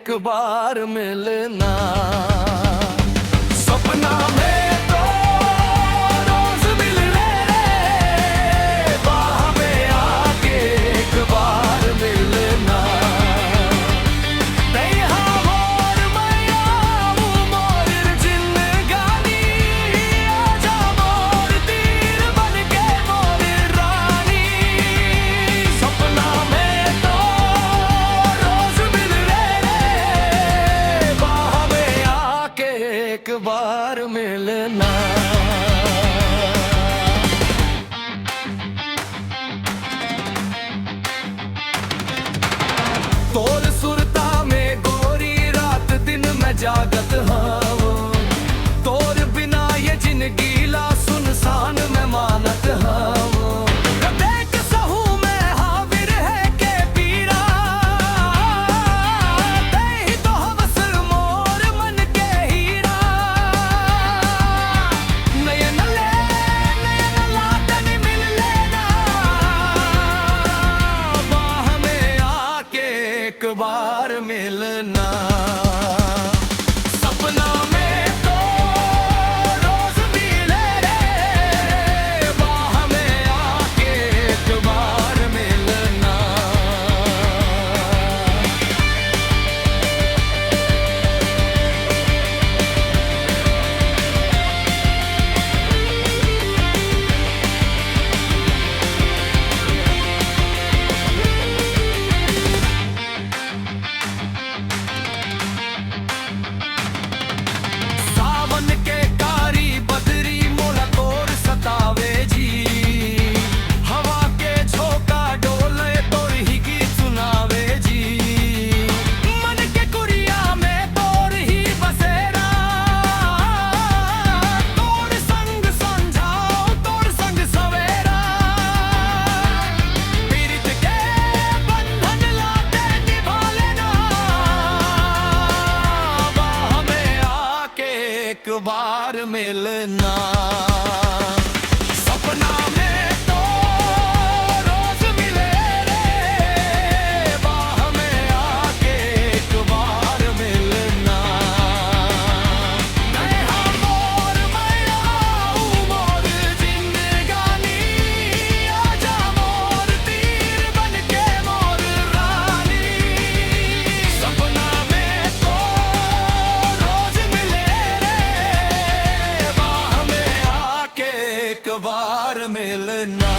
एक बार मिलना। सपना में तो रोज मिल रहे, बाह में आके एक बार मिलना। तैहा मोर मैया मोर जिंदगानी, आजा मोर तीर बनके मोर रानी। सपना में तो रोज मिल रहे, बाह में आके एक बार मिलना। तोर सुरता में गोरी रात दिन मैं जागत हूँ, तोर बिना ये जिंदगी ला सुनसान मैं मानत हूँ। देख सहू मैं हाविर है के पीरा, दे तो हवस मोर मन के हीरा। नयन लातन मिल लेना, बाह में आके एक बार मिलना। सपना में तो रोज मिले रे, बाह में आके एक बार मिलना। सावन के कारी बदरी मोला तोर सतावे जी, हवा के झोंका डोले तोर ही गीत सुनावे जी। मन के कुरिया में तोर ही बसेरा, तोर संग समझाओ तोर संग सवेरा। पीरित के बंधन लाते निभा लेना, बाह में आके एक बार मिलना। सपना में तो रोज मिले रे, बाह में आके एक बार मिलना। नैहा मोर मैया मोर जिंदगानी, आजा मोर तीर बनके मोर रानी। सपना में तो रोज मिले रे, बाह में आके एक बार मिलना।